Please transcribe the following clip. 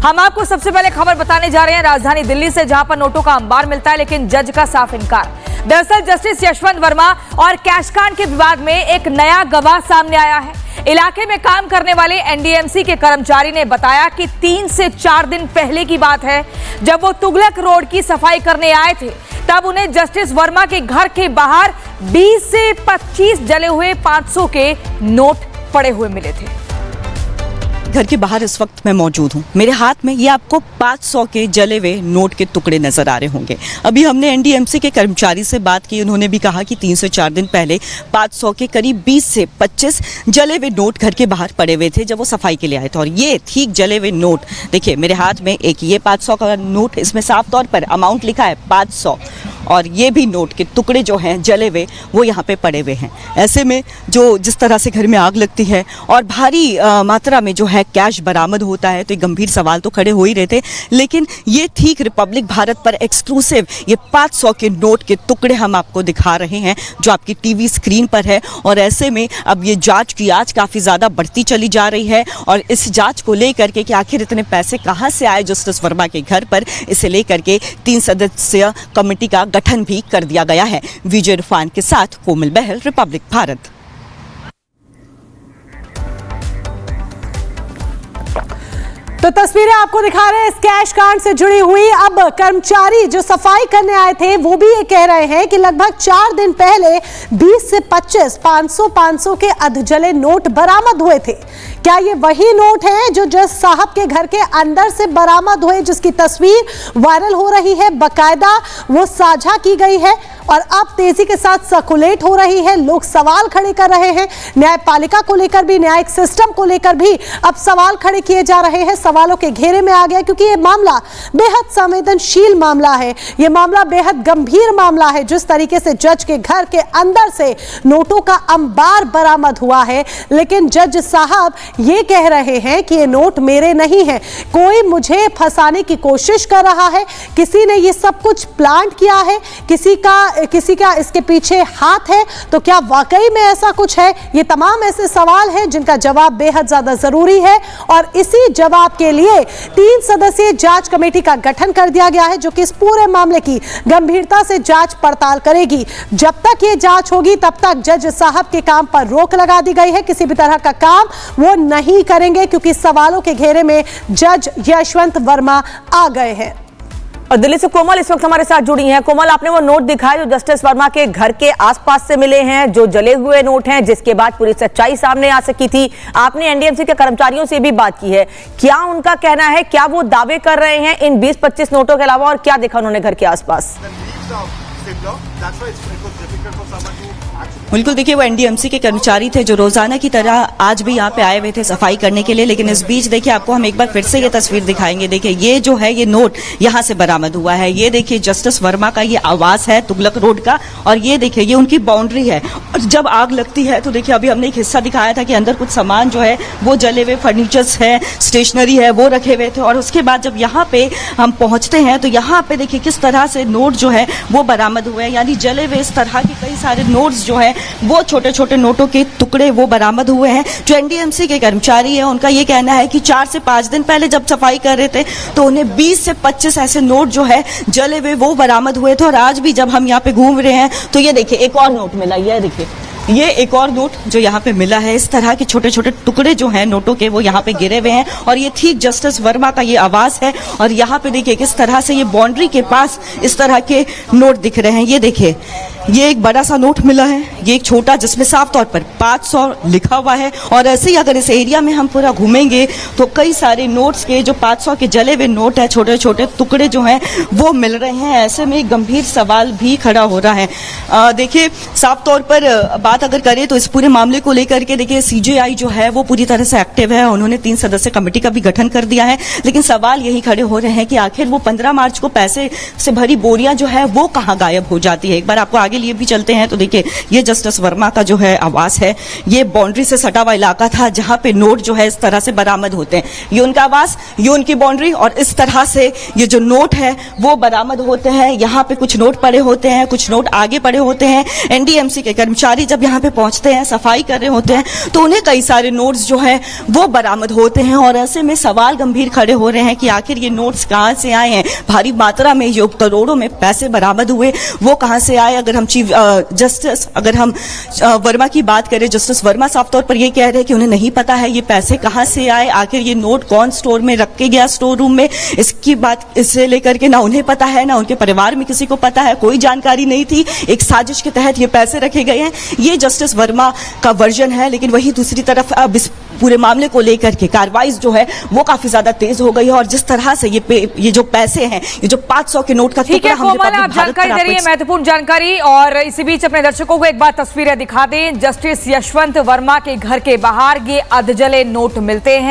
हम आपको सबसे पहले खबर बताने जा रहे हैं राजधानी दिल्ली से, जहां पर नोटों का अंबार मिलता है लेकिन जज का साफ इनकार। दरअसल जस्टिस यशवंत वर्मा और कैश कांड के विवाद में एक नया गवाह सामने आया है। इलाके में काम करने वाले एनडीएमसी के कर्मचारी ने बताया कि 3 से 4 दिन पहले की बात है, जब वो तुगलक रोड की सफाई करने आए थे, तब उन्हें जस्टिस वर्मा के घर के बाहर 20 से 25 जले हुए 500 के नोट पड़े हुए मिले थे। घर के बाहर इस वक्त मैं मौजूद हूँ। मेरे हाथ में ये आपको 500 के जले हुए नोट के टुकड़े नजर आ रहे होंगे। अभी हमने एनडीएमसी के कर्मचारी से बात की, उन्होंने भी कहा कि 3 से 4 दिन पहले 500 के करीब 20 से 25 जले हुए नोट घर के बाहर पड़े हुए थे जब वो सफाई के लिए आए थे। और ये ठीक जले हुए नोट, देखिए मेरे हाथ में एक ये 500 का नोट, इसमें साफ तौर पर अमाउंट लिखा है 500, और ये भी नोट के टुकड़े जो हैं जले हुए वो यहाँ पे पड़े हुए हैं। ऐसे में जो जिस तरह से घर में आग लगती है और भारी मात्रा में जो है कैश बरामद होता है, तो ये गंभीर सवाल तो खड़े हो ही रहे थे। लेकिन ये ठीक रिपब्लिक भारत पर एक्सक्लूसिव ये 500 के नोट के टुकड़े हम आपको दिखा रहे हैं, जो आपकी टीवी स्क्रीन पर है। और ऐसे में अब ये जांच की आज काफ़ी ज़्यादा बढ़ती चली जा रही है, और इस जांच को लेकर के कि आखिर इतने पैसे कहाँ से आए जस्टिस वर्मा के घर पर, इसे लेकर के 3 सदस्यीय कमेटी का गठन भी कर दिया गया है। विजय इरफान के साथ कोमल बहल, रिपब्लिक भारत। तो तस्वीरें आपको दिखा रहे हैं इस कैश कांड से जुड़ी हुई। अब कर्मचारी जो सफाई करने आए थे वो भी ये कह रहे हैं कि लगभग 4 दिन पहले 20 से 25 500 के अधजले नोट बरामद हुए थे। क्या ये वही नोट हैं जो जज साहब के घर के अंदर से बरामद हुए, जिसकी तस्वीर वायरल हो रही है, बकायदा वो साझा की गई है और अब तेजी के साथ सर्कुलेट हो रही है। लोग सवाल खड़े कर रहे हैं, न्यायपालिका को लेकर भी, न्यायिक सिस्टम को लेकर भी अब सवाल खड़े किए जा रहे हैं। सवालों के घेरे में आ गया, क्योंकि ये मामला बेहद संवेदनशील मामला है, ये मामला बेहद गंभीर मामला है। जिस तरीके से जज के घर के अंदर से नोटों का अंबार बरामद हुआ है, लेकिन जज साहब ये कह रहे हैं कि ये नोट मेरे नहीं है, कोई मुझे फंसाने की कोशिश कर रहा है, किसी ने ये सब कुछ प्लान किया है, किसी का इसके पीछे हाथ है। तो क्या वाकई में ऐसा कुछ है? ये तमाम ऐसे सवाल हैं जिनका जवाब बेहद ज्यादा जरूरी है, और इसी जवाब के लिए 3 सदस्यीय जांच कमेटी का गठन कर दिया गया है, जो कि इस पूरे मामले की गंभीरता से जांच पड़ताल करेगी। जब तक ये जांच होगी तब तक जज साहब के काम पर रोक लगा दी गई है, किसी भी तरह का काम वो नहीं करेंगे, क्योंकि सवालों के घेरे में जज यशवंत वर्मा आ गए हैं। और दिल्ली से कोमल इस वक्त हमारे साथ जुड़ी हैं। कोमल, आपने वो नोट दिखाए जो जस्टिस वर्मा के घर के आसपास से मिले हैं, जो जले हुए नोट हैं, जिसके बाद पूरी सच्चाई सामने आ सकी थी। आपने एनडीएमसी के कर्मचारियों से भी बात की है, क्या उनका कहना है, क्या वो दावे कर रहे हैं इन 20-25 नोटों के अलावा, और क्या देखा उन्होंने घर के आसपास? बिल्कुल, देखिए वो एनडीएमसी के कर्मचारी थे जो रोजाना की तरह आज भी यहाँ पे आए हुए थे सफाई करने के लिए। लेकिन इस बीच देखिए आपको हम एक बार फिर से ये तस्वीर दिखाएंगे। देखिए ये जो है ये नोट यहाँ से बरामद हुआ है। ये देखिए जस्टिस वर्मा का ये आवास है तुगलक रोड का, और ये देखिए ये उनकी बाउंड्री है। और जब आग लगती है तो देखिए अभी हमने एक हिस्सा दिखाया था कि अंदर कुछ सामान जो है वो जले हुए फर्नीचर्स है, स्टेशनरी है, वो रखे हुए थे। और उसके बाद जब यहाँ पे हम पहुंचते हैं तो यहाँ पे देखिए किस तरह से नोट जो है वो बरामद हुए हैं, यानी जले हुए इस तरह के कई सारे नोट्स जो है वो छोटे छोटे नोटों के टुकड़े वो बरामद हुए हैं। जो एनडीएमसी के कर्मचारी हैं उनका ये कहना है कि 4 से 5 दिन पहले जब सफाई कर रहे थे तो उन्हें 20 से 25 ऐसे नोट जो है जले हुए वो बरामद हुए थे। और आज भी जब हम यहाँ पे घूम रहे हैं तो ये देखिए एक और नोट मिला, ये देखिए ये एक और नोट जो यहाँ पे मिला है। इस तरह के छोटे छोटे टुकड़े जो हैं नोटों के वो यहाँ पे गिरे हुए हैं, और ये ठीक जस्टिस वर्मा का ये आवास है। और यहाँ पे देखिए किस तरह से ये बाउंड्री के पास इस तरह के नोट दिख रहे हैं। ये देखिए ये एक बड़ा सा नोट मिला है, ये एक छोटा जिसमें साफ तौर पर 500 लिखा हुआ है। और ऐसे ही अगर इस एरिया में हम पूरा घूमेंगे तो कई सारे नोट्स के जो 500 के जले हुए नोट है, छोटे छोटे टुकड़े जो हैं वो मिल रहे हैं। ऐसे में एक गंभीर सवाल भी खड़ा हो रहा है। देखिए साफ तौर पर बात अगर करें तो इस पूरे मामले को लेकर के देखिए सीजेआई जो है वो पूरी तरह से एक्टिव है, उन्होंने 3 सदस्यीय कमेटी का भी गठन कर दिया है। लेकिन सवाल यही खड़े हो रहे हैं कि आखिर वो 15 मार्च को पैसे से भरी बोरियां जो है वो कहाँ गायब हो जाती है। एक बार आपको आगे लिए भी चलते हैं तो देखिए ये जस्टिस वर्मा का जो है आवास है, ये बाउंड्री से सटा हुआ इलाका था जहां पे नोट जो है इस तरह से बरामद होते हैं। ये उनका आवास, ये उनकी बाउंड्री, और इस तरह से ये जो नोट है वो बरामद होते हैं। यहाँ पे कुछ नोट पड़े होते हैं, कुछ नोट आगे पड़े होते हैं। एनडीएमसी के कर्मचारी जब यहाँ पे पहुंचते हैं, सफाई कर रहे होते हैं, तो उन्हें कई सारे नोट्स जो है वो बरामद होते हैं। और ऐसे में सवाल गंभीर खड़े हो रहे हैं कि आखिर ये नोट्स कहां से आए हैं, भारी मात्रा में जो करोड़ों में पैसे बरामद हुए वो कहां से आए। अगर हम अगर हम वर्मा की बात करें, जस्टिस वर्मा साफ तौर पर ये कह रहे हैं कि उन्हें नहीं पता है ये पैसे कहां से आए, आखिर ये नोट कौन स्टोर में रख के गया स्टोर रूम में, इसकी बात इससे लेकर के ना उन्हें पता है ना उनके परिवार में किसी को पता है, कोई जानकारी नहीं थी। एक साजिश के तहत ये पैसे रखे गए हैं, ये जस्टिस वर्मा का वर्जन है। लेकिन वही दूसरी तरफ अब इस पूरे मामले को लेकर के कार्रवाई जो है वो काफी ज्यादा तेज हो गई है। और जिस तरह से ये जो पैसे हैं, ये जो 500 के नोट का ठीक है कोमल, आप जानकारी दे रही है, महत्वपूर्ण जानकारी। और इसी बीच अपने दर्शकों को एक बार तस्वीरें दिखा दें। जस्टिस यशवंत वर्मा के घर के बाहर ये अधजले नोट मिलते हैं।